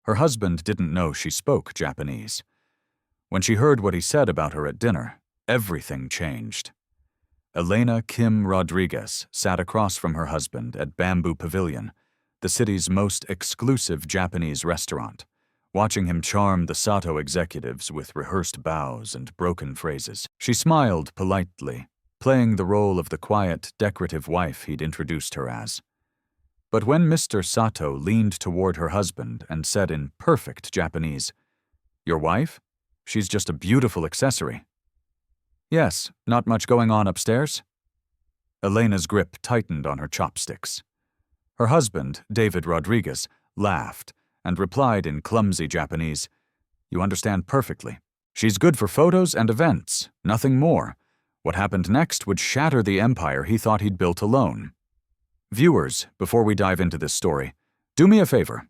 Her husband didn't know she spoke Japanese. When she heard what he said about her at dinner, everything changed. Elena Kim Rodriguez sat across from her husband at Bamboo Pavilion, the city's most exclusive Japanese restaurant, watching him charm the Sato executives with rehearsed bows and broken phrases. She smiled politely, playing the role of the quiet, decorative wife he'd introduced her as. But when Mr. Sato leaned toward her husband and said in perfect Japanese, "Your wife? She's just a beautiful accessory." "Yes, not much going on upstairs?" Elena's grip tightened on her chopsticks. Her husband, David Rodriguez, laughed and replied in clumsy Japanese, "You understand perfectly. She's good for photos and events, nothing more. What happened next would shatter the empire he thought he'd built alone." Viewers, before we dive into this story, do me a favor.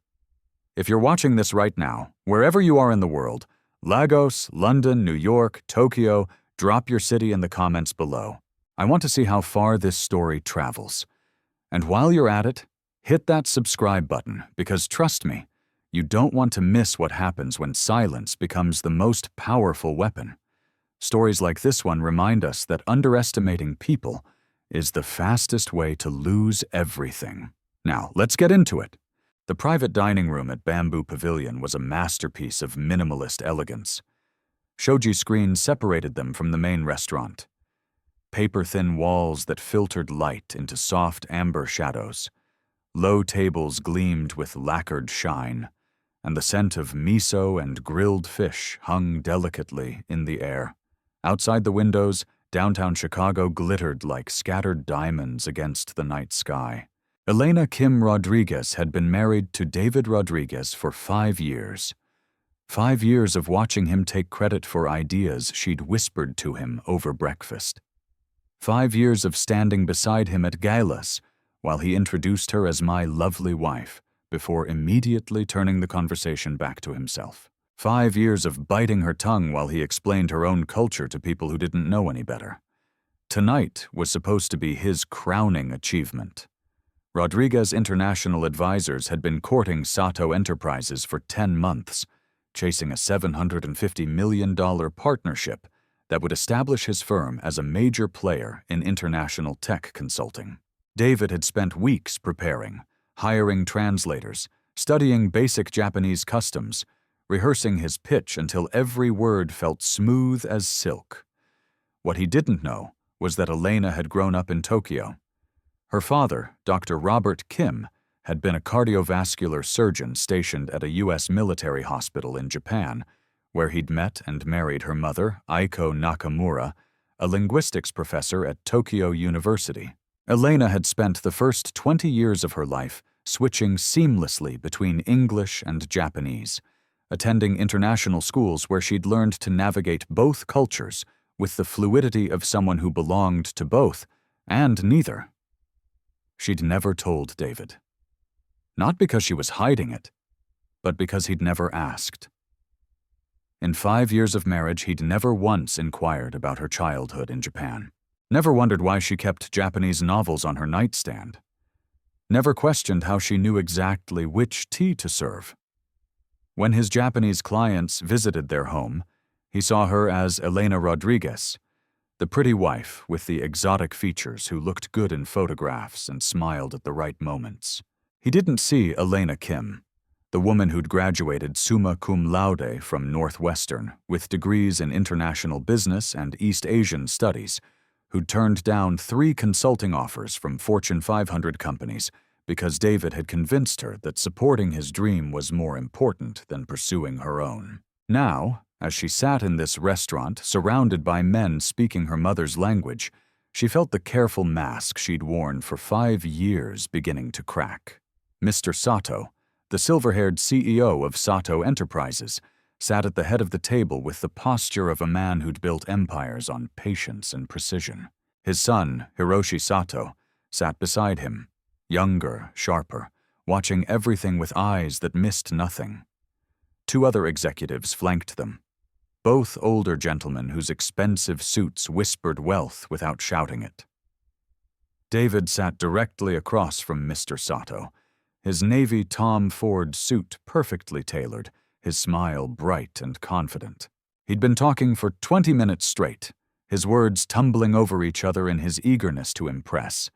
If you're watching this right now, wherever you are in the world, Lagos, London, New York, Tokyo, drop your city in the comments below. I want to see how far this story travels. And while you're at it, hit that subscribe button, because trust me, you don't want to miss what happens when silence becomes the most powerful weapon. Stories like this one remind us that underestimating people is the fastest way to lose everything. Now, let's get into it. The private dining room at Bamboo Pavilion was a masterpiece of minimalist elegance. Shoji screens separated them from the main restaurant. Paper-thin walls that filtered light into soft amber shadows. Low tables gleamed with lacquered shine, and the scent of miso and grilled fish hung delicately in the air. Outside the windows, downtown Chicago glittered like scattered diamonds against the night sky. Elena Kim Rodriguez had been married to David Rodriguez for 5 years. 5 years of watching him take credit for ideas she'd whispered to him over breakfast. 5 years of standing beside him at galas while he introduced her as my lovely wife, before immediately turning the conversation back to himself. 5 years of biting her tongue while he explained her own culture to people who didn't know any better. Tonight was supposed to be his crowning achievement. Rodriguez International Advisors had been courting Sato Enterprises for 10 months, chasing a $750 million partnership that would establish his firm as a major player in international tech consulting. David had spent weeks preparing, hiring translators, studying basic Japanese customs, rehearsing his pitch until every word felt smooth as silk. What he didn't know was that Elena had grown up in Tokyo. Her father, Dr. Robert Kim, had been a cardiovascular surgeon stationed at a U.S. military hospital in Japan, where he'd met and married her mother, Aiko Nakamura, a linguistics professor at Tokyo University. Elena had spent the first 20 years of her life switching seamlessly between English and Japanese, attending international schools where she'd learned to navigate both cultures with the fluidity of someone who belonged to both and neither. She'd never told David. Not because she was hiding it, but because he'd never asked. In 5 years of marriage, he'd never once inquired about her childhood in Japan. Never wondered why she kept Japanese novels on her nightstand. Never questioned how she knew exactly which tea to serve. When his Japanese clients visited their home, he saw her as Elena Rodriguez, the pretty wife with the exotic features who looked good in photographs and smiled at the right moments. He didn't see Elena Kim, the woman who'd graduated summa cum laude from Northwestern with degrees in international business and East Asian studies, who'd turned down 3 consulting offers from Fortune 500 companies because David had convinced her that supporting his dream was more important than pursuing her own. Now, as she sat in this restaurant surrounded by men speaking her mother's language, she felt the careful mask she'd worn for 5 years beginning to crack. Mr. Sato, the silver-haired CEO of Sato Enterprises, sat at the head of the table with the posture of a man who'd built empires on patience and precision. His son, Hiroshi Sato, sat beside him, younger, sharper, watching everything with eyes that missed nothing. 2 other executives flanked them, both older gentlemen whose expensive suits whispered wealth without shouting it. David sat directly across from Mr. Sato, his navy Tom Ford suit perfectly tailored, his smile bright and confident. He'd been talking for 20 minutes straight, his words tumbling over each other in his eagerness to impress.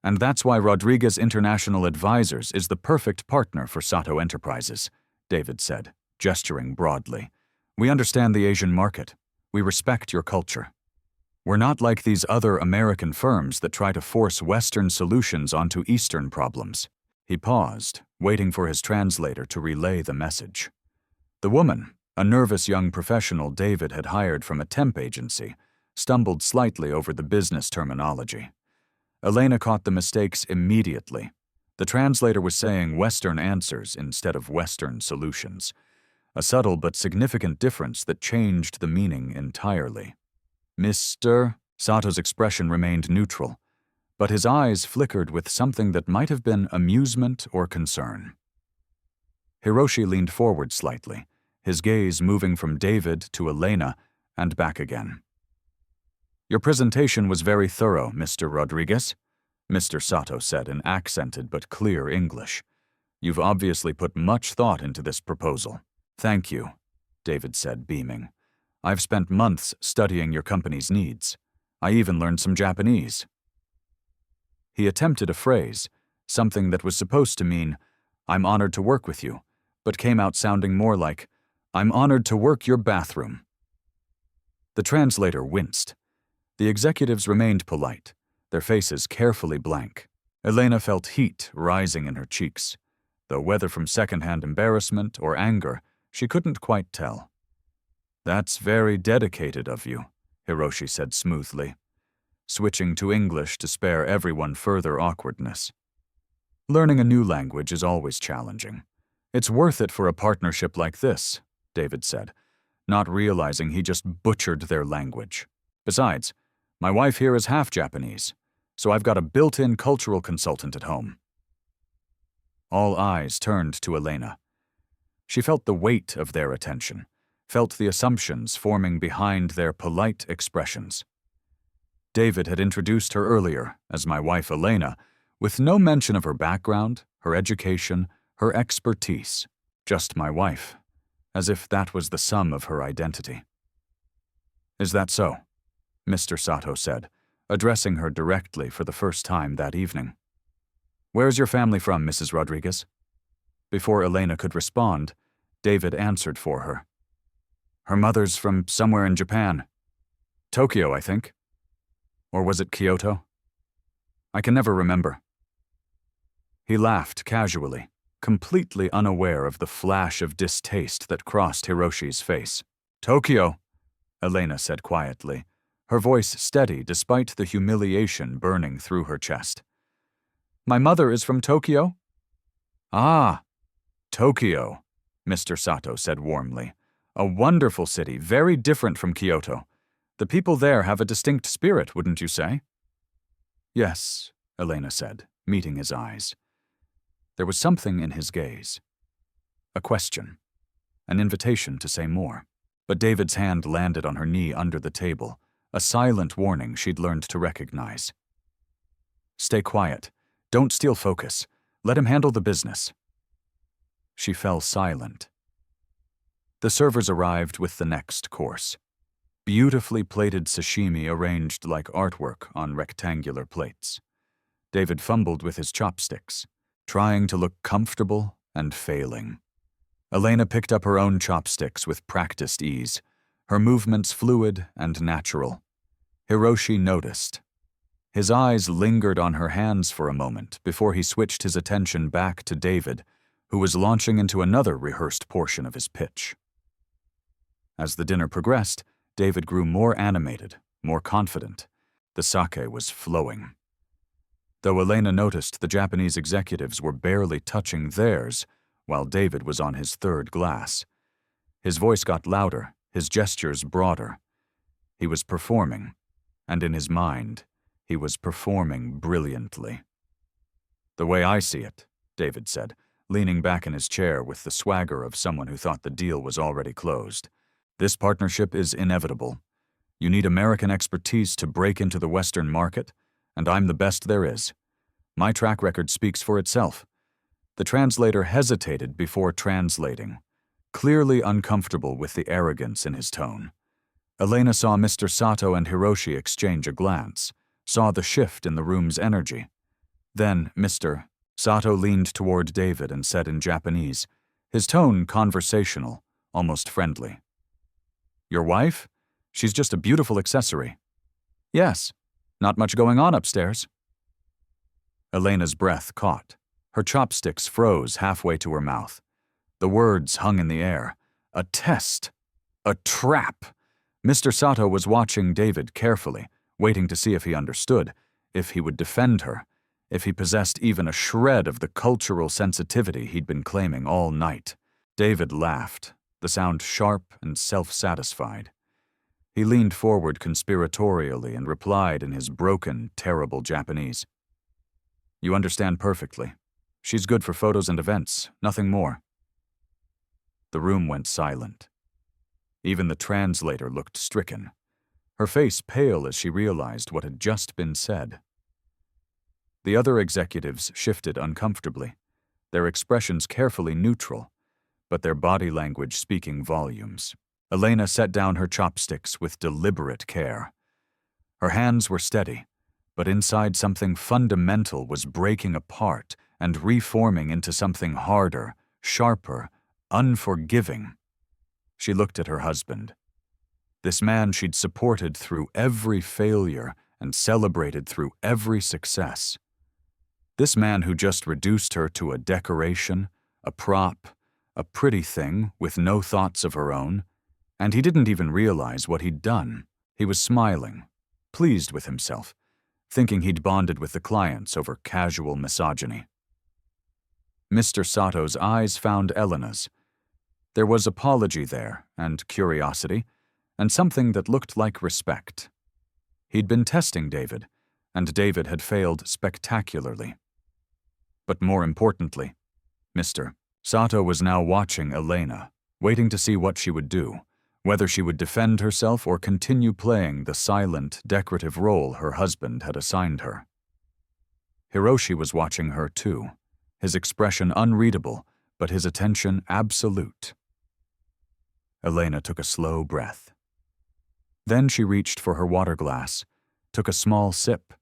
And that's why Rodriguez International Advisors is the perfect partner for Sato Enterprises, David said, gesturing broadly. We understand the Asian market. We respect your culture. We're not like these other American firms that try to force Western solutions onto Eastern problems. He paused, waiting for his translator to relay the message. The woman, a nervous young professional David had hired from a temp agency, stumbled slightly over the business terminology. Elena caught the mistakes immediately. The translator was saying Western answers instead of Western solutions, a subtle but significant difference that changed the meaning entirely. Mr. Sato's expression remained neutral, but his eyes flickered with something that might have been amusement or concern. Hiroshi leaned forward slightly, his gaze moving from David to Elena and back again. Your presentation was very thorough, Mr. Rodriguez, Mr. Sato said in accented but clear English. You've obviously put much thought into this proposal. Thank you, David said, beaming. I've spent months studying your company's needs. I even learned some Japanese. He attempted a phrase, something that was supposed to mean, I'm honored to work with you, but came out sounding more like, I'm honored to work your bathroom. The translator winced. The executives remained polite, their faces carefully blank. Elena felt heat rising in her cheeks, though whether from second-hand embarrassment or anger, she couldn't quite tell. That's very dedicated of you, Hiroshi said smoothly, switching to English to spare everyone further awkwardness. Learning a new language is always challenging. It's worth it for a partnership like this, David said, not realizing he just butchered their language. Besides, my wife here is half Japanese, so I've got a built-in cultural consultant at home. All eyes turned to Elena. She felt the weight of their attention, felt the assumptions forming behind their polite expressions. David had introduced her earlier as my wife Elena, with no mention of her background, her education, her expertise. Just my wife, as if that was the sum of her identity. Is that so? Mr. Sato said, addressing her directly for the first time that evening. Where's your family from, Mrs. Rodriguez? Before Elena could respond, David answered for her. Her mother's from somewhere in Japan. Tokyo, I think. Or was it Kyoto? I can never remember. He laughed casually, completely unaware of the flash of distaste that crossed Hiroshi's face. Tokyo, Elena said quietly, her voice steady despite the humiliation burning through her chest. My mother is from Tokyo? Ah, Tokyo, Mr. Sato said warmly. A wonderful city, very different from Kyoto. The people there have a distinct spirit, wouldn't you say? Yes, Elena said, meeting his eyes. There was something in his gaze. A question. An invitation to say more. But David's hand landed on her knee under the table, a silent warning she'd learned to recognize. Stay quiet. Don't steal focus. Let him handle the business. She fell silent. The servers arrived with the next course. Beautifully plated sashimi arranged like artwork on rectangular plates. David fumbled with his chopsticks, trying to look comfortable and failing. Elena picked up her own chopsticks with practiced ease, her movements fluid and natural. Hiroshi noticed. His eyes lingered on her hands for a moment before he switched his attention back to David, who was launching into another rehearsed portion of his pitch. As the dinner progressed, David grew more animated, more confident. The sake was flowing. Though Elena noticed the Japanese executives were barely touching theirs, while David was on his third glass. His voice got louder, his gestures broader. He was performing, and in his mind, he was performing brilliantly. The way I see it, David said, leaning back in his chair with the swagger of someone who thought the deal was already closed. This partnership is inevitable. You need American expertise to break into the Western market, and I'm the best there is. My track record speaks for itself. The translator hesitated before translating, clearly uncomfortable with the arrogance in his tone. Elena saw Mr. Sato and Hiroshi exchange a glance, saw the shift in the room's energy. Then Mr. Sato leaned toward David and said in Japanese, his tone conversational, almost friendly. "Your wife? She's just a beautiful accessory." "Yes. Not much going on upstairs." Elena's breath caught. Her chopsticks froze halfway to her mouth. The words hung in the air. A test. A trap. Mr. Sato was watching David carefully, waiting to see if he understood, if he would defend her, if he possessed even a shred of the cultural sensitivity he'd been claiming all night. David laughed, the sound sharp and self-satisfied. He leaned forward conspiratorially and replied in his broken, terrible Japanese. "You understand perfectly. She's good for photos and events, nothing more." The room went silent. Even the translator looked stricken, her face pale as she realized what had just been said. The other executives shifted uncomfortably, their expressions carefully neutral, but their body language speaking volumes. Elena set down her chopsticks with deliberate care. Her hands were steady, but inside something fundamental was breaking apart and reforming into something harder, sharper, unforgiving. She looked at her husband. This man she'd supported through every failure and celebrated through every success. This man who just reduced her to a decoration, a prop, a pretty thing with no thoughts of her own, and he didn't even realize what he'd done. He was smiling, pleased with himself, thinking he'd bonded with the clients over casual misogyny. Mr. Sato's eyes found Elena's. There was apology there, and curiosity, and something that looked like respect. He'd been testing David, and David had failed spectacularly. But more importantly, Mr. Sato was now watching Elena, waiting to see what she would do, whether she would defend herself or continue playing the silent, decorative role her husband had assigned her. Hiroshi was watching her too, his expression unreadable, but his attention absolute. Elena took a slow breath. Then she reached for her water glass, took a small sip,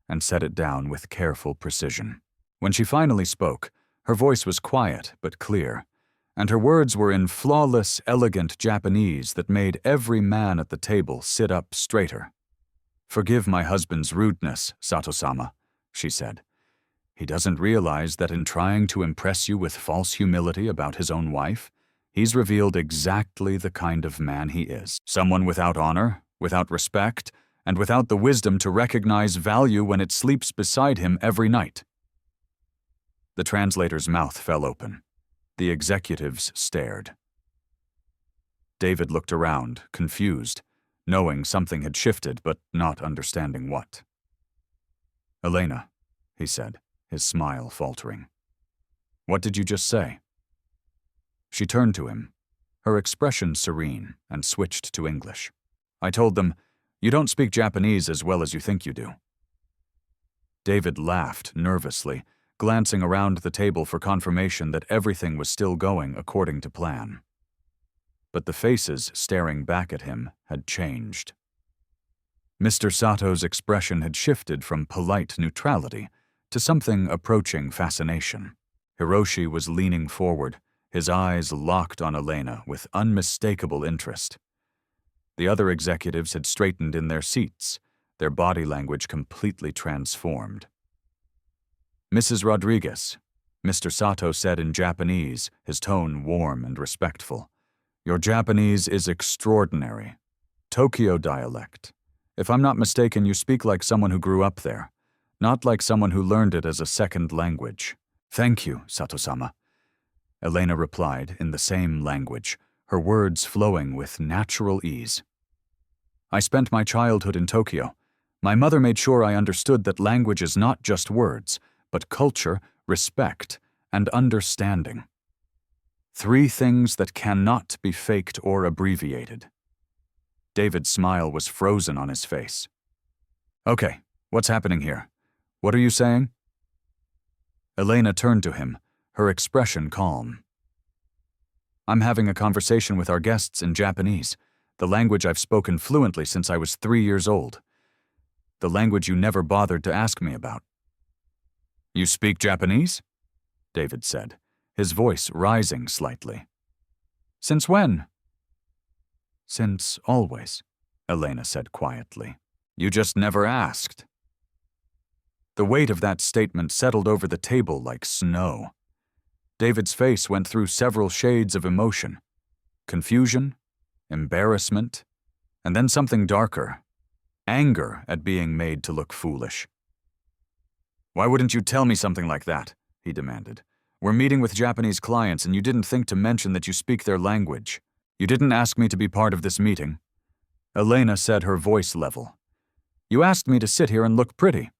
and set it down with careful precision. When she finally spoke, her voice was quiet but clear, and her words were in flawless, elegant Japanese that made every man at the table sit up straighter. "Forgive my husband's rudeness, Sato-sama," she said. "He doesn't realize that in trying to impress you with false humility about his own wife, he's revealed exactly the kind of man he is. Someone without honor, without respect, and without the wisdom to recognize value when it sleeps beside him every night." The translator's mouth fell open. The executives stared. David looked around, confused, knowing something had shifted but not understanding what. "Elena," he said, his smile faltering. "What did you just say?" She turned to him, her expression serene, and switched to English. "I told them, you don't speak Japanese as well as you think you do." David laughed nervously, glancing around the table for confirmation that everything was still going according to plan. But the faces staring back at him had changed. Mr. Sato's expression had shifted from polite neutrality to something approaching fascination. Hiroshi was leaning forward, his eyes locked on Elena with unmistakable interest. The other executives had straightened in their seats, their body language completely transformed. "Mrs. Rodriguez," Mr. Sato said in Japanese, his tone warm and respectful. "Your Japanese is extraordinary. Tokyo dialect. If I'm not mistaken, you speak like someone who grew up there, not like someone who learned it as a second language." "Thank you, Sato-sama," Elena replied in the same language, her words flowing with natural ease. "I spent my childhood in Tokyo. My mother made sure I understood that language is not just words, but culture, respect, and understanding. 3 things that cannot be faked or abbreviated." David's smile was frozen on his face. "Okay, what's happening here? What are you saying?" Elena turned to him, her expression calm. "I'm having a conversation with our guests in Japanese, the language I've spoken fluently since I was 3 years old. The language you never bothered to ask me about." "You speak Japanese?" David said, his voice rising slightly. "Since when?" "Since always," Elena said quietly. "You just never asked." The weight of that statement settled over the table like snow. David's face went through several shades of emotion: confusion, embarrassment, and then something darker: anger at being made to look foolish. "Why wouldn't you tell me something like that?" he demanded. "We're meeting with Japanese clients and you didn't think to mention that you speak their language. You didn't ask me to be part of this meeting." Elena said, her voice level. "You asked me to sit here and look pretty.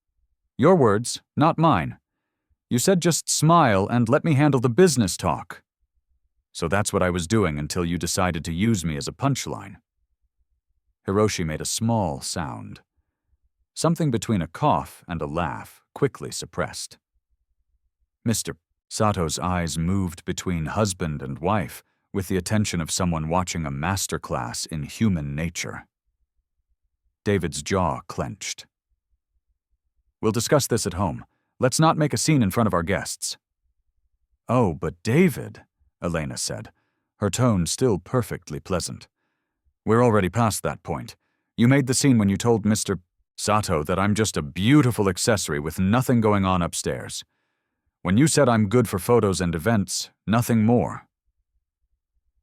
Your words, not mine. You said just smile and let me handle the business talk. So that's what I was doing until you decided to use me as a punchline." Hiroshi made a small sound. Something between a cough and a laugh, quickly suppressed. Mr. Sato's eyes moved between husband and wife with the attention of someone watching a masterclass in human nature. David's jaw clenched. "We'll discuss this at home. Let's not make a scene in front of our guests." "Oh, but David," Elena said, her tone still perfectly pleasant. "We're already past that point. You made the scene when you told Mr. Sato that I'm just a beautiful accessory with nothing going on upstairs. When you said I'm good for photos and events, nothing more."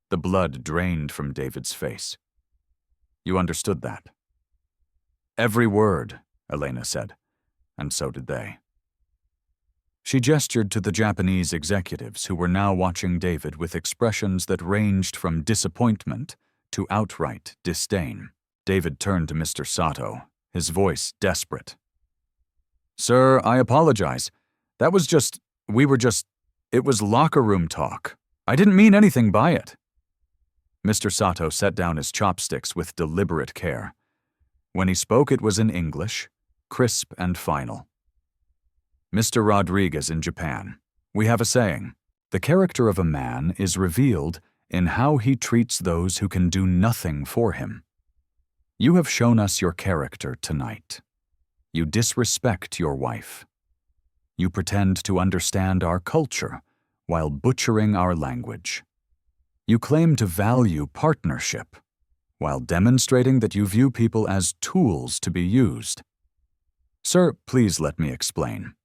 The blood drained from David's face. "You understood that?" "Every word," Elena said, and so did they. She gestured to the Japanese executives who were now watching David with expressions that ranged from disappointment to outright disdain. David turned to Mr. Sato, his voice desperate. "Sir, I apologize. It was locker room talk. I didn't mean anything by it." Mr. Sato set down his chopsticks with deliberate care. When he spoke, it was in English, crisp and final. "Mr. Rodriguez in Japan, we have a saying: the character of a man is revealed in how he treats those who can do nothing for him. You have shown us your character tonight. You disrespect your wife. You pretend to understand our culture while butchering our language. You claim to value partnership while demonstrating that you view people as tools to be used. Sir, please let me explain."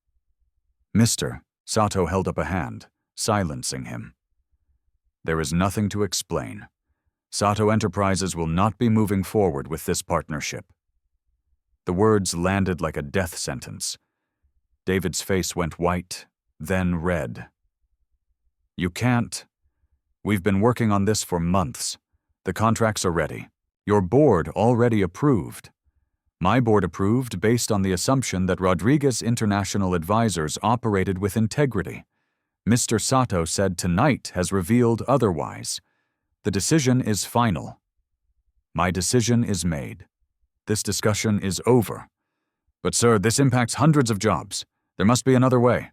"Mr." Sato held up a hand, silencing him. "There is nothing to explain. Sato Enterprises will not be moving forward with this partnership." The words landed like a death sentence. David's face went white, then red. "You can't. We've been working on this for months. The contracts are ready. Your board already approved. My board approved based on the assumption that Rodriguez International Advisors operated with integrity. Mr. Sato said tonight has revealed otherwise. The decision is final. My decision is made. This discussion is over. But sir, this impacts hundreds of jobs. There must be another way."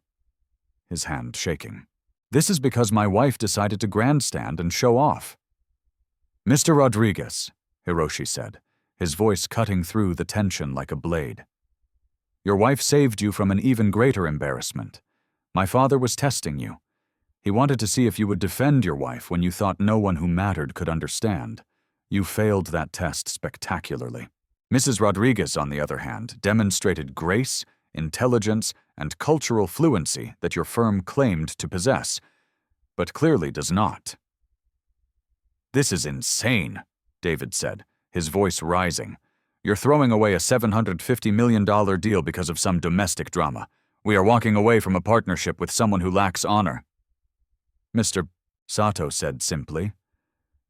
His hand shaking. "This is because my wife decided to grandstand and show off." "Mr. Rodriguez," Hiroshi said, his voice cutting through the tension like a blade. "Your wife saved you from an even greater embarrassment. My father was testing you. He wanted to see if you would defend your wife when you thought no one who mattered could understand. You failed that test spectacularly. Mrs. Rodriguez, on the other hand, demonstrated grace, intelligence, and cultural fluency that your firm claimed to possess, but clearly does not." "This is insane," David said, his voice rising. "You're throwing away a $750 million deal because of some domestic drama. We are walking away from a partnership with someone who lacks honor." Mr. Sato said simply,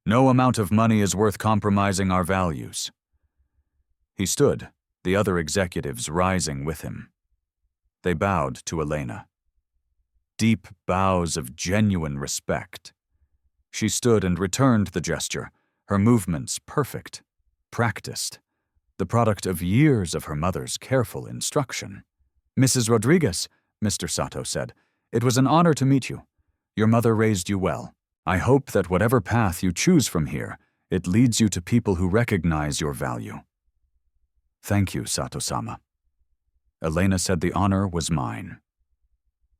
"No amount of money is worth compromising our values." He stood, the other executives rising with him. They bowed to Elena. Deep bows of genuine respect. She stood and returned the gesture, her movements perfect, practiced, the product of years of her mother's careful instruction. "Mrs. Rodriguez," Mr. Sato said, "it was an honor to meet you. Your mother raised you well. I hope that whatever path you choose from here, it leads you to people who recognize your value." "Thank you, Sato-sama." Elena said the honor was mine.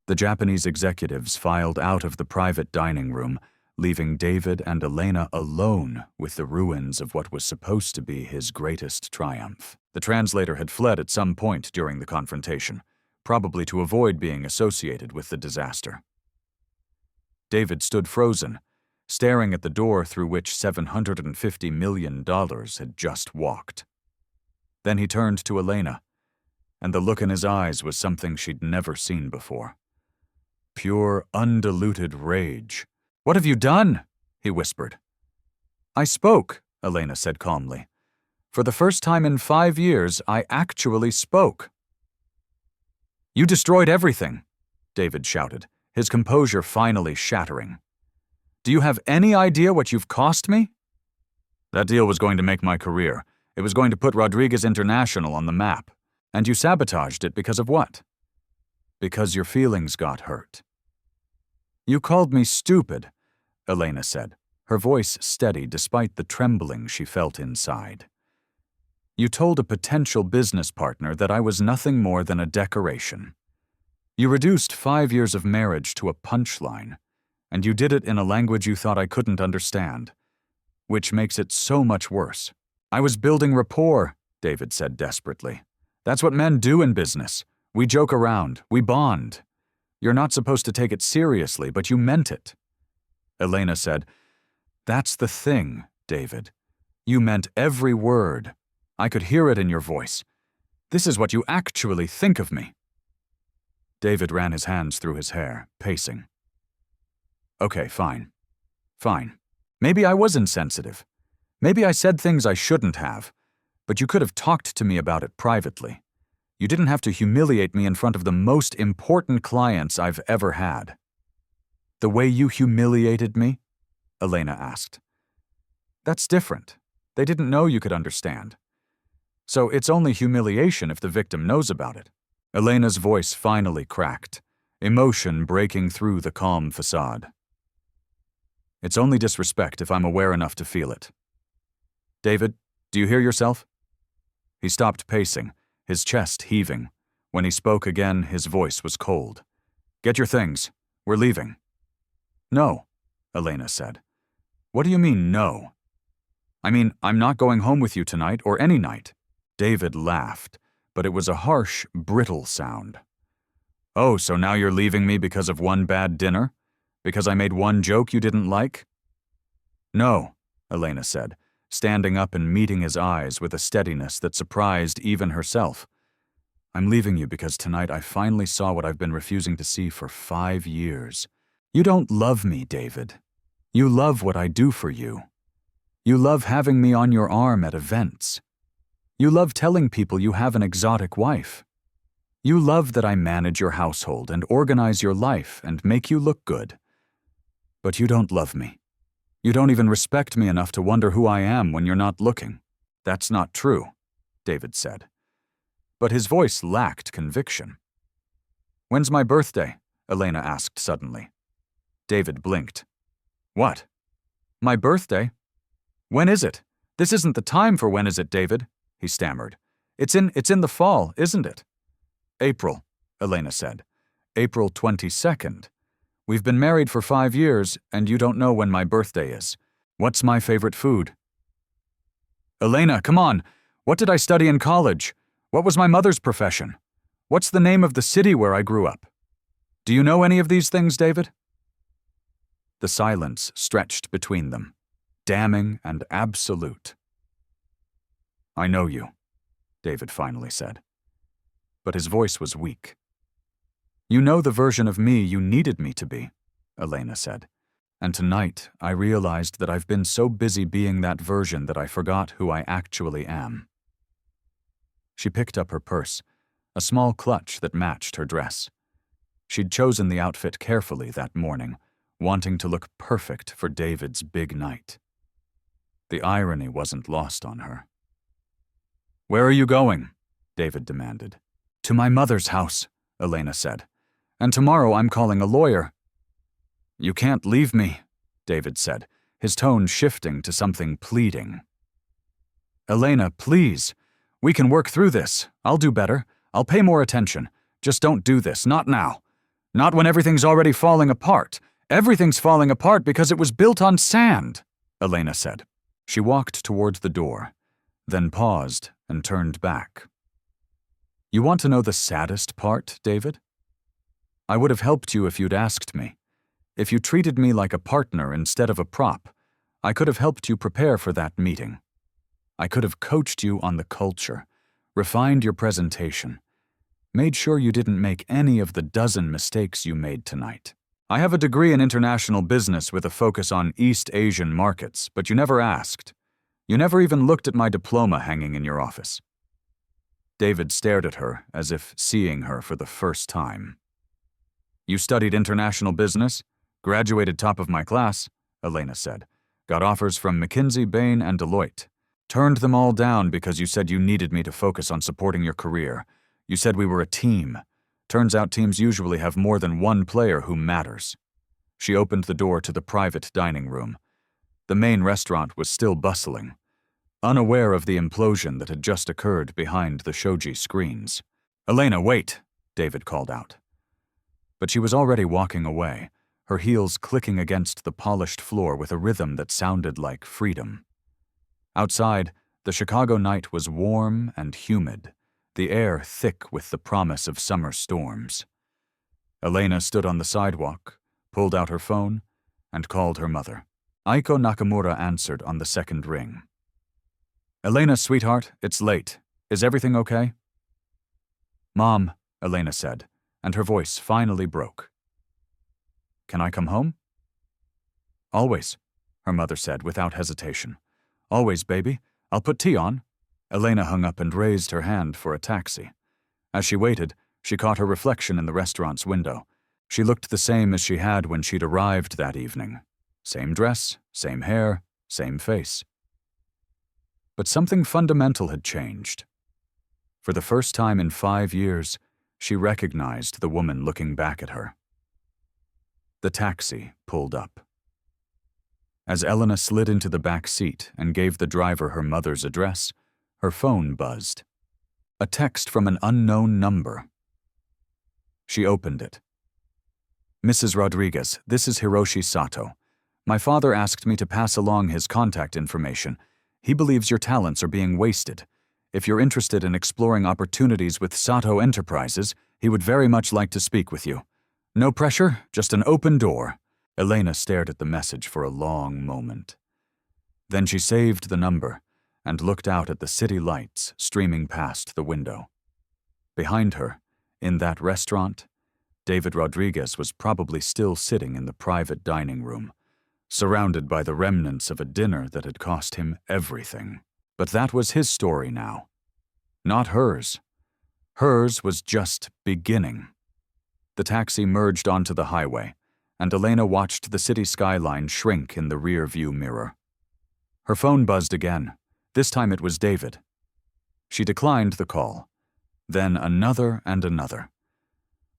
The Japanese executives filed out of the private dining room, leaving David and Elena alone with the ruins of what was supposed to be his greatest triumph. The translator had fled at some point during the confrontation, probably to avoid being associated with the disaster. David stood frozen, staring at the door through which $750 million had just walked. Then he turned to Elena, and the look in his eyes was something she'd never seen before. Pure, undiluted rage. "What have you done?" he whispered. "I spoke," Elena said calmly. "For the first time in 5 years, I actually spoke." "You destroyed everything," David shouted, his composure finally shattering. "Do you have any idea what you've cost me?" "That deal was going to make my career. It was going to put Rodriguez International on the map. And you sabotaged it because of what?" "Because your feelings got hurt." "You called me stupid," Elena said, her voice steady despite the trembling she felt inside. "You told a potential business partner that I was nothing more than a decoration. You reduced 5 years of marriage to a punchline, and you did it in a language you thought I couldn't understand, which makes it so much worse." "I was building rapport," David said desperately. "That's what men do in business. We joke around, we bond. You're not supposed to take it seriously, but you meant it." Elena said, "That's the thing, David. You meant every word. I could hear it in your voice. This is what you actually think of me." David ran his hands through his hair, pacing. "Okay, fine. Fine. Maybe I was insensitive. Maybe I said things I shouldn't have, but you could have talked to me about it privately. You didn't have to humiliate me in front of the most important clients I've ever had." "The way you humiliated me?" Elena asked. "That's different. They didn't know you could understand. So it's only humiliation if the victim knows about it." Elena's voice finally cracked, emotion breaking through the calm facade. "It's only disrespect if I'm aware enough to feel it. David, do you hear yourself?" He stopped pacing, his chest heaving. When he spoke again, his voice was cold. "Get your things. We're leaving." "No," Elena said. "What do you mean, no?" "I mean, I'm not going home with you tonight or any night." David laughed, but it was a harsh, brittle sound. "Oh, so now you're leaving me because of one bad dinner? Because I made one joke you didn't like?" "No," Elena said, standing up and meeting his eyes with a steadiness that surprised even herself. "I'm leaving you because tonight I finally saw what I've been refusing to see for 5 years. You don't love me, David. You love what I do for you. You love having me on your arm at events. You love telling people you have an exotic wife. You love that I manage your household and organize your life and make you look good. But you don't love me. You don't even respect me enough to wonder who I am when you're not looking." "That's not true," David said. But his voice lacked conviction. "When's my birthday?" Elena asked suddenly. David blinked. "What?" "My birthday? When is it? This isn't the time for when is it, David?" he stammered. It's in the fall, isn't it?" "April," Elena said. "April 22nd. We've been married for 5 years, and you don't know when my birthday is. What's my favorite food?" "Elena, come on! What did I study in college? What was my mother's profession? What's the name of the city where I grew up? Do you know any of these things, David?" The silence stretched between them, damning and absolute. "I know you," David finally said. But his voice was weak. "You know the version of me you needed me to be," Elena said. "And tonight I realized that I've been so busy being that version that I forgot who I actually am." She picked up her purse, a small clutch that matched her dress. She'd chosen the outfit carefully that morning, wanting to look perfect for David's big night. The irony wasn't lost on her. "Where are you going?" David demanded. "To my mother's house," Elena said. "And tomorrow I'm calling a lawyer." You can't leave me, David said, his tone shifting to something pleading. Elena, please. We can work through this. I'll do better. I'll pay more attention. Just don't do this, not now. Not when everything's already falling apart. Everything's falling apart because it was built on sand, Elena said. She walked toward the door, then paused and turned back. You want to know the saddest part, David? I would have helped you if you'd asked me. If you treated me like a partner instead of a prop, I could have helped you prepare for that meeting. I could have coached you on the culture, refined your presentation, made sure you didn't make any of the dozen mistakes you made tonight. I have a degree in international business with a focus on East Asian markets, but you never asked. You never even looked at my diploma hanging in your office. David stared at her as if seeing her for the first time. You studied international business, graduated top of my class, Elena said, got offers from McKinsey, Bain, and Deloitte. Turned them all down because you said you needed me to focus on supporting your career. You said we were a team. Turns out teams usually have more than one player who matters. She opened the door to the private dining room. The main restaurant was still bustling, unaware of the implosion that had just occurred behind the shoji screens. Elena, wait, David called out. But she was already walking away, her heels clicking against the polished floor with a rhythm that sounded like freedom. Outside, the Chicago night was warm and humid, the air thick with the promise of summer storms. Elena stood on the sidewalk, pulled out her phone, and called her mother. Aiko Nakamura answered on the second ring. Elena, sweetheart, it's late. Is everything okay? Mom, Elena said, and her voice finally broke. Can I come home? Always, her mother said without hesitation. Always, baby. I'll put tea on. Elena hung up and raised her hand for a taxi. As she waited, she caught her reflection in the restaurant's window. She looked the same as she had when she'd arrived that evening. Same dress, same hair, same face. But something fundamental had changed. For the first time in 5 years, she recognized the woman looking back at her. The taxi pulled up. As Elena slid into the back seat and gave the driver her mother's address, her phone buzzed. A text from an unknown number. She opened it. Mrs. Rodriguez, this is Hiroshi Sato. My father asked me to pass along his contact information. He believes your talents are being wasted. If you're interested in exploring opportunities with Sato Enterprises, he would very much like to speak with you. No pressure, just an open door. Elena stared at the message for a long moment. Then she saved the number and looked out at the city lights streaming past the window. Behind her, in that restaurant, David Rodriguez was probably still sitting in the private dining room, surrounded by the remnants of a dinner that had cost him everything. But that was his story now, not hers. Hers was just beginning. The taxi merged onto the highway, and Elena watched the city skyline shrink in the rear-view mirror. Her phone buzzed again. This time it was David. She declined the call, then another and another.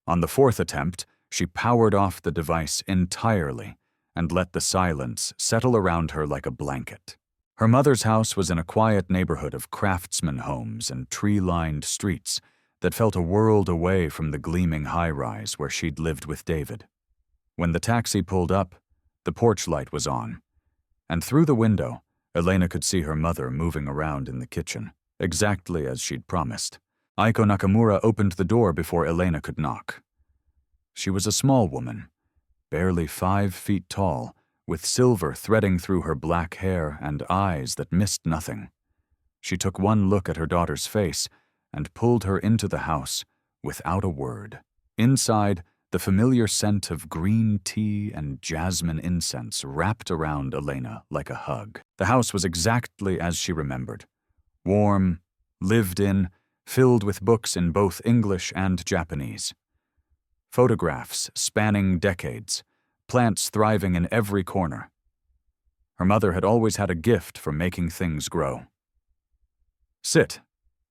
On the fourth attempt, she powered off the device entirely and let the silence settle around her like a blanket. Her mother's house was in a quiet neighborhood of craftsman homes and tree-lined streets that felt a world away from the gleaming high-rise where she'd lived with David. When the taxi pulled up, the porch light was on, and through the window, Elena could see her mother moving around in the kitchen, exactly as she'd promised. Aiko Nakamura opened the door before Elena could knock. She was a small woman, barely 5 feet tall, with silver threading through her black hair and eyes that missed nothing. She took one look at her daughter's face and pulled her into the house without a word. Inside, the familiar scent of green tea and jasmine incense wrapped around Elena like a hug. The house was exactly as she remembered. Warm, lived in, filled with books in both English and Japanese. Photographs spanning decades, plants thriving in every corner. Her mother had always had a gift for making things grow. Sit,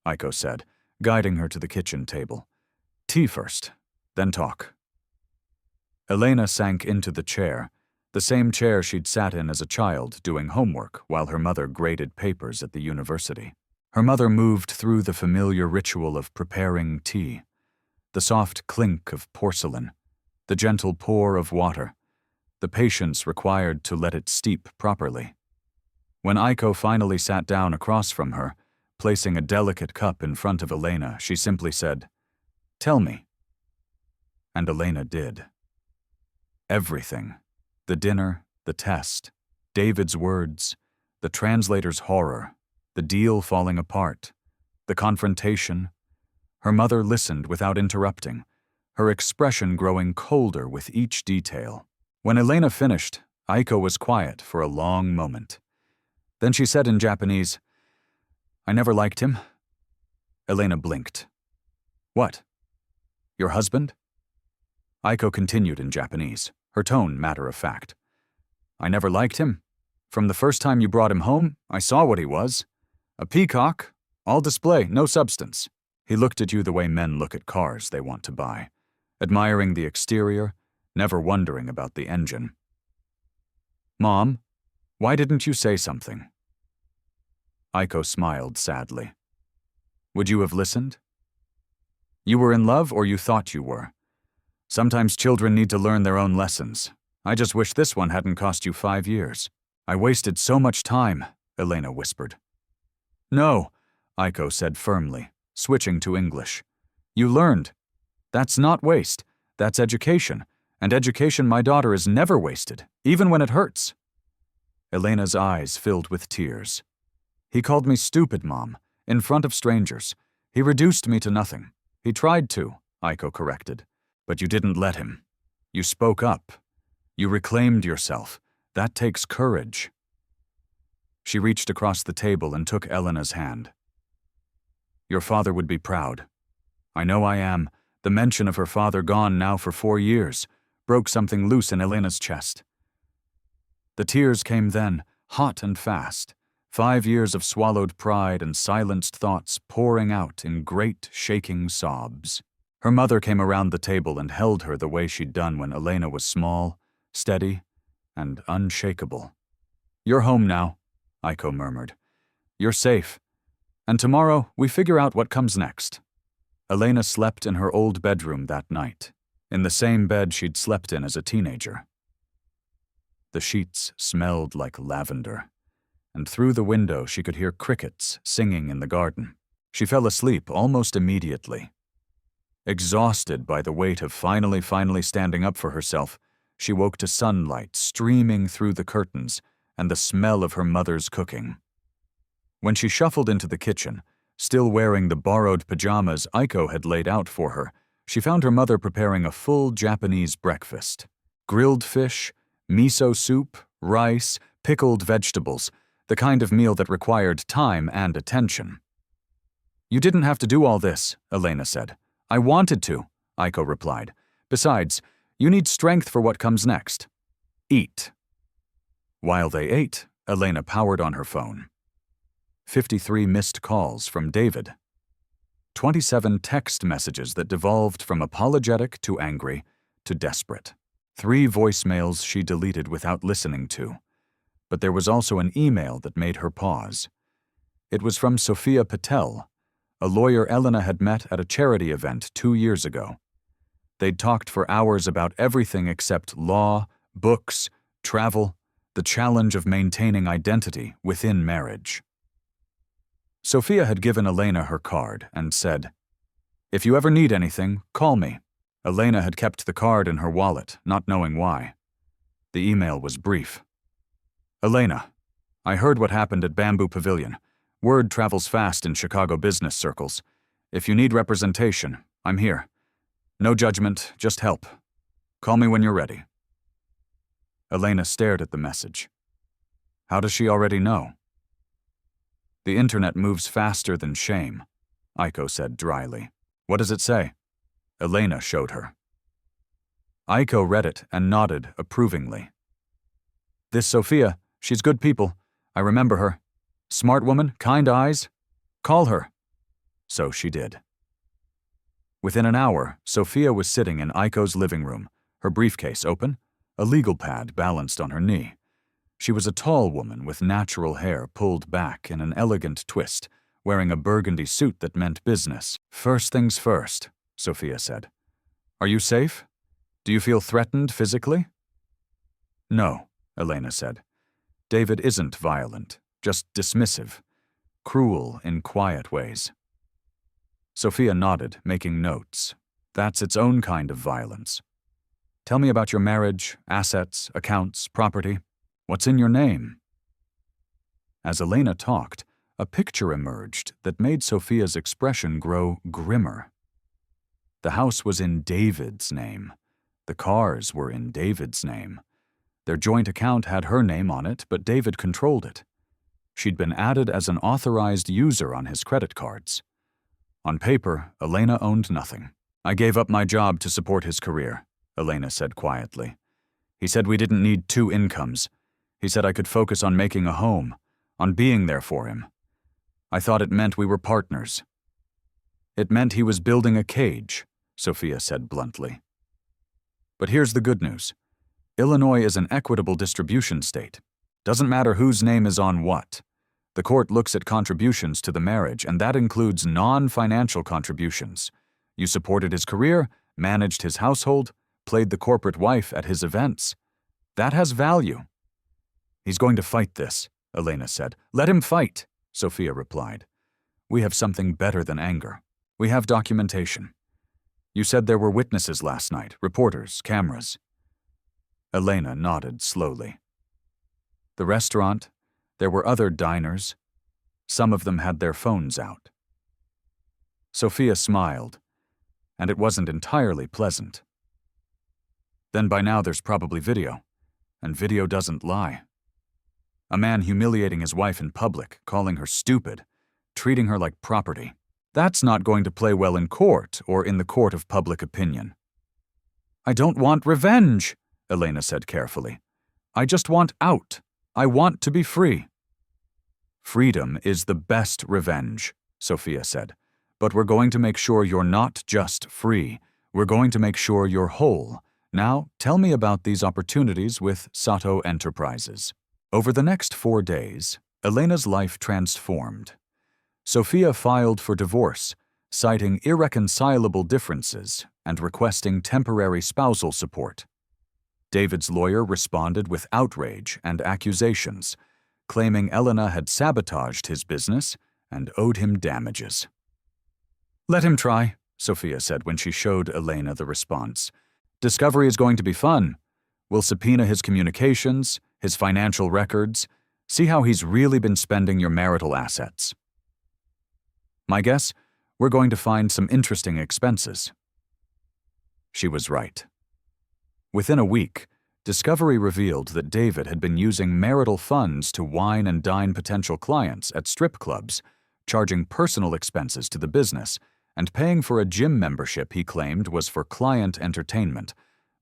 Aiko said, guiding her to the kitchen table. Tea first, then talk. Elena sank into the same chair she'd sat in as a child doing homework while her mother graded papers at the university. Her mother moved through the familiar ritual of preparing tea, the soft clink of porcelain, the gentle pour of water, the patience required to let it steep properly. When Aiko finally sat down across from her, placing a delicate cup in front of Elena, she simply said, "Tell me." And Elena did. Everything. The dinner, the test, David's words, the translator's horror, the deal falling apart, the confrontation. Her mother listened without interrupting, her expression growing colder with each detail. When Elena finished, Aiko was quiet for a long moment. Then she said in Japanese, "I never liked him." Elena blinked. "What? Your husband?" Aiko continued in Japanese, her tone matter of fact. "I never liked him. From the first time you brought him home, I saw what he was. A peacock, all display, no substance. He looked at you the way men look at cars they want to buy, admiring the exterior, never wondering about the engine." "Mom, why didn't you say something?" Aiko smiled sadly. "Would you have listened? You were in love or you thought you were. Sometimes children need to learn their own lessons. I just wish this one hadn't cost you 5 years. I wasted so much time," Elena whispered. "No," Aiko said firmly, switching to English. "You learned. That's not waste. That's education. And education, my daughter, is never wasted, even when it hurts." Elena's eyes filled with tears. "He called me stupid, Mom, in front of strangers. He reduced me to nothing. He tried to," Aiko corrected. "But you didn't let him. You spoke up. You reclaimed yourself. That takes courage." She reached across the table and took Elena's hand. "Your father would be proud. I know I am." The mention of her father, gone now for 4 years, broke something loose in Elena's chest. The tears came then, hot and fast, 5 years of swallowed pride and silenced thoughts pouring out in great, shaking sobs. Her mother came around the table and held her the way she'd done when Elena was small, steady, and unshakable. "You're home now," Aiko murmured. "You're safe. And tomorrow we figure out what comes next." Elena slept in her old bedroom that night, in the same bed she'd slept in as a teenager. The sheets smelled like lavender, and through the window she could hear crickets singing in the garden. She fell asleep almost immediately. Exhausted by the weight of finally standing up for herself, she woke to sunlight streaming through the curtains and the smell of her mother's cooking. When she shuffled into the kitchen, still wearing the borrowed pajamas Aiko had laid out for her, she found her mother preparing a full Japanese breakfast. Grilled fish, miso soup, rice, pickled vegetables, the kind of meal that required time and attention. "You didn't have to do all this," Elena said. "I wanted to," Aiko replied. "Besides, you need strength for what comes next. Eat." While they ate, Elena powered on her phone. 53 missed calls from David. 27 text messages that devolved from apologetic to angry to desperate. 3 voicemails she deleted without listening to. But there was also an email that made her pause. It was from Sophia Patel, a lawyer Elena had met at a charity event 2 years ago. They'd talked for hours about everything except law, books, travel, the challenge of maintaining identity within marriage. Sophia had given Elena her card and said, "If you ever need anything, call me." Elena had kept the card in her wallet, not knowing why. The email was brief. "Elena, I heard what happened at Bamboo Pavilion. Word travels fast in Chicago business circles. If you need representation, I'm here. No judgment, just help. Call me when you're ready." Elena stared at the message. How does she already know? "The internet moves faster than shame," Aiko said dryly. "What does it say?" Elena showed her. Aiko read it and nodded approvingly. "This Sophia, she's good people. I remember her. Smart woman, kind eyes. Call her." So she did. Within an hour, Sophia was sitting in Aiko's living room, her briefcase open, a legal pad balanced on her knee. She was a tall woman with natural hair pulled back in an elegant twist, wearing a burgundy suit that meant business. "First things first," Sophia said. "Are you safe? Do you feel threatened physically?" "No," Elena said. "David isn't violent, just dismissive, cruel in quiet ways." Sophia nodded, making notes. "That's its own kind of violence. Tell me about your marriage, assets, accounts, property. What's in your name?" As Elena talked, a picture emerged that made Sophia's expression grow grimmer. The house was in David's name. The cars were in David's name. Their joint account had her name on it, but David controlled it. She'd been added as an authorized user on his credit cards. On paper, Elena owned nothing. "I gave up my job to support his career," Elena said quietly. "He said we didn't need two incomes. He said I could focus on making a home, on being there for him. I thought it meant we were partners." "It meant he was building a cage," Sophia said bluntly. "But here's the good news. Illinois is an equitable distribution state. Doesn't matter whose name is on what. The court looks at contributions to the marriage, and that includes non-financial contributions. You supported his career, managed his household, played the corporate wife at his events. That has value." "He's going to fight this," Elena said. "Let him fight," Sophia replied. "We have something better than anger. We have documentation. You said there were witnesses last night, reporters, cameras." Elena nodded slowly. "The restaurant, there were other diners. Some of them had their phones out." Sophia smiled, and it wasn't entirely pleasant. "Then by now there's probably video, and video doesn't lie. A man humiliating his wife in public, calling her stupid, treating her like property. That's not going to play well in court or in the court of public opinion." "I don't want revenge," Elena said carefully. "I just want out. I want to be free." "Freedom is the best revenge," Sophia said. "But we're going to make sure you're not just free. We're going to make sure you're whole. Now, tell me about these opportunities with Sato Enterprises." Over the next 4 days, Elena's life transformed. Sophia filed for divorce, citing irreconcilable differences and requesting temporary spousal support. David's lawyer responded with outrage and accusations, claiming Elena had sabotaged his business and owed him damages. "Let him try," Sophia said when she showed Elena the response. "Discovery is going to be fun. We'll subpoena his communications, his financial records, see how he's really been spending your marital assets. My guess, we're going to find some interesting expenses." She was right. Within a week, discovery revealed that David had been using marital funds to wine and dine potential clients at strip clubs, charging personal expenses to the business, and paying for a gym membership he claimed was for client entertainment,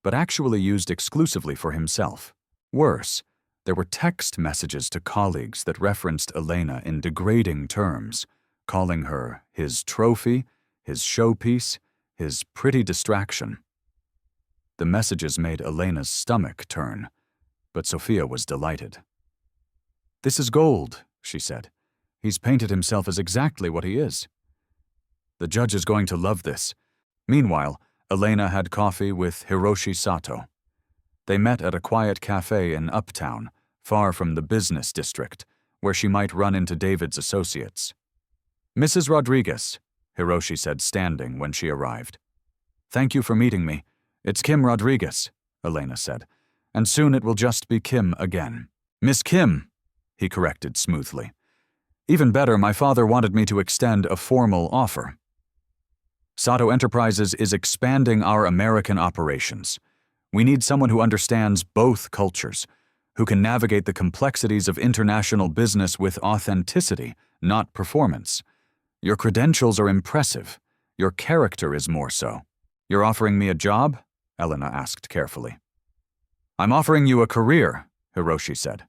but actually used exclusively for himself. Worse, there were text messages to colleagues that referenced Elena in degrading terms, calling her his trophy, his showpiece, his pretty distraction. The messages made Elena's stomach turn, but Sophia was delighted. "This is gold," she said. "He's painted himself as exactly what he is. The judge is going to love this." Meanwhile, Elena had coffee with Hiroshi Sato. They met at a quiet cafe in Uptown, far from the business district, where she might run into David's associates. "Mrs. Rodriguez," Hiroshi said standing when she arrived. "Thank you for meeting me. It's Kim Rodriguez," Elena said, "and soon it will just be Kim again." "Miss Kim," he corrected smoothly. "Even better, my father wanted me to extend a formal offer. Sato Enterprises is expanding our American operations. We need someone who understands both cultures, who can navigate the complexities of international business with authenticity, not performance. Your credentials are impressive. Your character is more so." "You're offering me a job?" Elena asked carefully. "I'm offering you a career," Hiroshi said.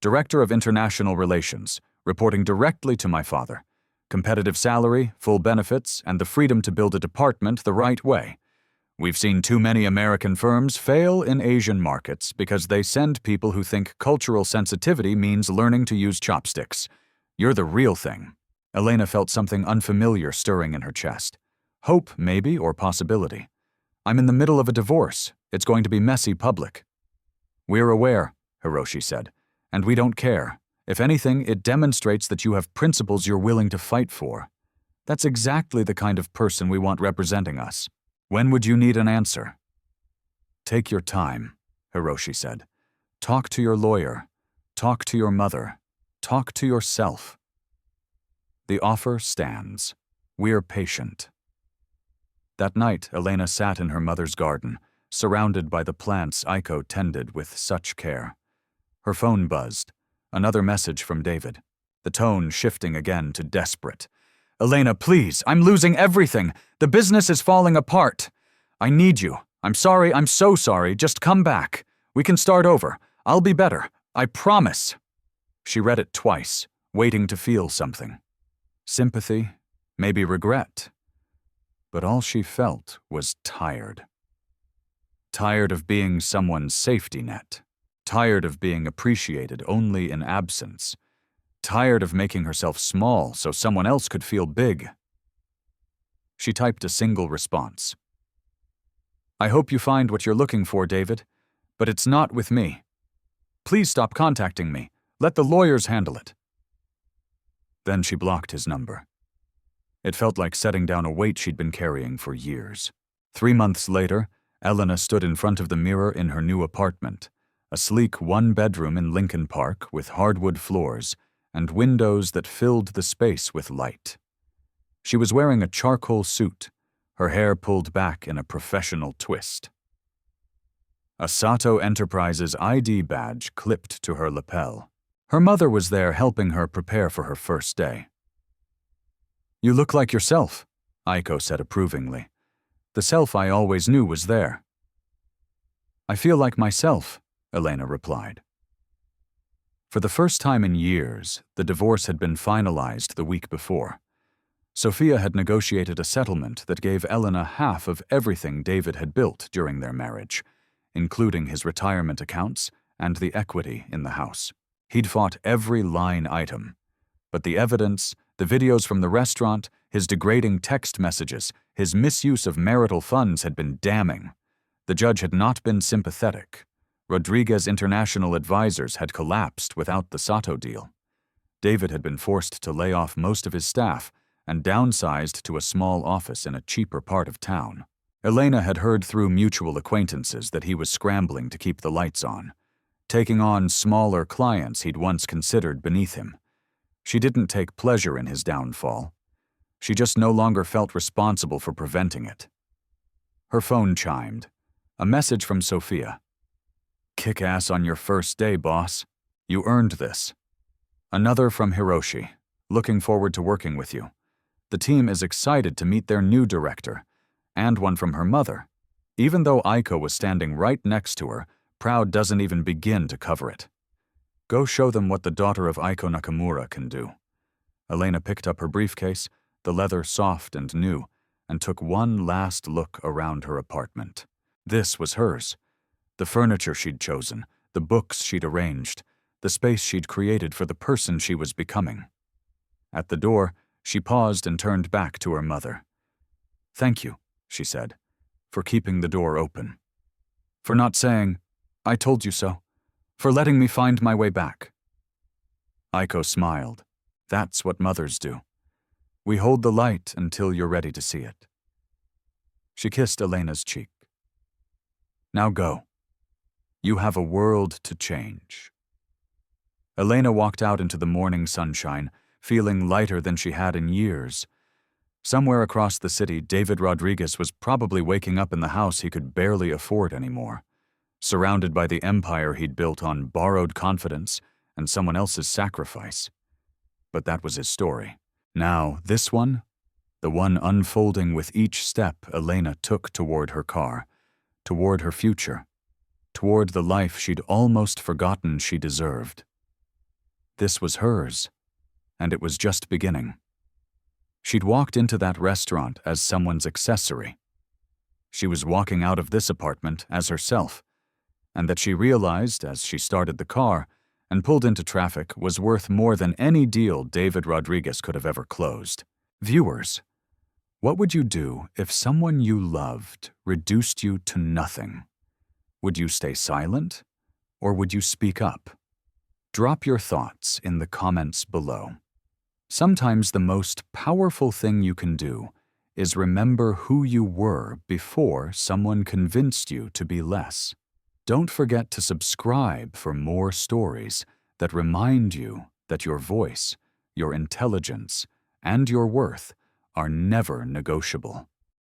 "Director of International Relations, reporting directly to my father. Competitive salary, full benefits, and the freedom to build a department the right way. We've seen too many American firms fail in Asian markets because they send people who think cultural sensitivity means learning to use chopsticks. You're the real thing. Elena felt something unfamiliar stirring in her chest. Hope, maybe, or possibility. I'm in the middle of a divorce. It's going to be messy public. We're aware, Hiroshi said, and we don't care. If anything, it demonstrates that you have principles you're willing to fight for. That's exactly the kind of person we want representing us. When would you need an answer? Take your time, Hiroshi said. Talk to your lawyer. Talk to your mother. Talk to yourself. The offer stands. We're patient. That night, Elena sat in her mother's garden, surrounded by the plants Aiko tended with such care. Her phone buzzed. Another message from David, the tone shifting again to desperate. Elena, please, I'm losing everything. The business is falling apart. I need you. I'm sorry, I'm so sorry. Just come back. We can start over. I'll be better. I promise. She read it twice, waiting to feel something. Sympathy, maybe regret. But all she felt was tired. Tired of being someone's safety net. Tired of being appreciated only in absence. Tired of making herself small so someone else could feel big. She typed a single response. I hope you find what you're looking for, David, but it's not with me. Please stop contacting me. Let the lawyers handle it. Then she blocked his number. It felt like setting down a weight she'd been carrying for years. 3 months later, Elena stood in front of the mirror in her new apartment, a sleek one-bedroom in Lincoln Park with hardwood floors and windows that filled the space with light. She was wearing a charcoal suit, her hair pulled back in a professional twist. A Sato Enterprises ID badge clipped to her lapel. Her mother was there helping her prepare for her first day. You look like yourself, Aiko said approvingly. The self I always knew was there. I feel like myself, Elena replied. For the first time in years, the divorce had been finalized the week before. Sophia had negotiated a settlement that gave Elena half of everything David had built during their marriage, including his retirement accounts and the equity in the house. He'd fought every line item, but the evidence, the videos from the restaurant, his degrading text messages, his misuse of marital funds had been damning. The judge had not been sympathetic. Rodriguez International advisors had collapsed without the Sato deal. David had been forced to lay off most of his staff and downsized to a small office in a cheaper part of town. Elena had heard through mutual acquaintances that he was scrambling to keep the lights on, taking on smaller clients he'd once considered beneath him. She didn't take pleasure in his downfall. She just no longer felt responsible for preventing it. Her phone chimed. A message from Sophia. Kick ass on your first day, boss. You earned this. Another from Hiroshi. Looking forward to working with you. The team is excited to meet their new director. And one from her mother. Even though Aiko was standing right next to her, Proud doesn't even begin to cover it. Go show them what the daughter of Aiko Nakamura can do. Elena picked up her briefcase, the leather soft and new, and took one last look around her apartment. This was hers. The furniture she'd chosen, the books she'd arranged, the space she'd created for the person she was becoming. At the door, she paused and turned back to her mother. Thank you, she said, for keeping the door open. For not saying, I told you so. For letting me find my way back. Aiko smiled. That's what mothers do. We hold the light until you're ready to see it. She kissed Elena's cheek. Now go. You have a world to change. Elena walked out into the morning sunshine, feeling lighter than she had in years. Somewhere across the city, David Rodriguez was probably waking up in the house he could barely afford anymore, surrounded by the empire he'd built on borrowed confidence and someone else's sacrifice. But that was his story. Now, this one, the one unfolding with each step Elena took toward her car, toward her future, toward the life she'd almost forgotten she deserved. This was hers, and it was just beginning. She'd walked into that restaurant as someone's accessory. she was walking out of this apartment as herself, and that she realized as she started the car and pulled into traffic was worth more than any deal David Rodriguez could have ever closed. Viewers, what would you do if someone you loved reduced you to nothing? Would you stay silent, or would you speak up? Drop your thoughts in the comments below. Sometimes the most powerful thing you can do is remember who you were before someone convinced you to be less. Don't forget to subscribe for more stories that remind you that your voice, your intelligence, and your worth are never negotiable.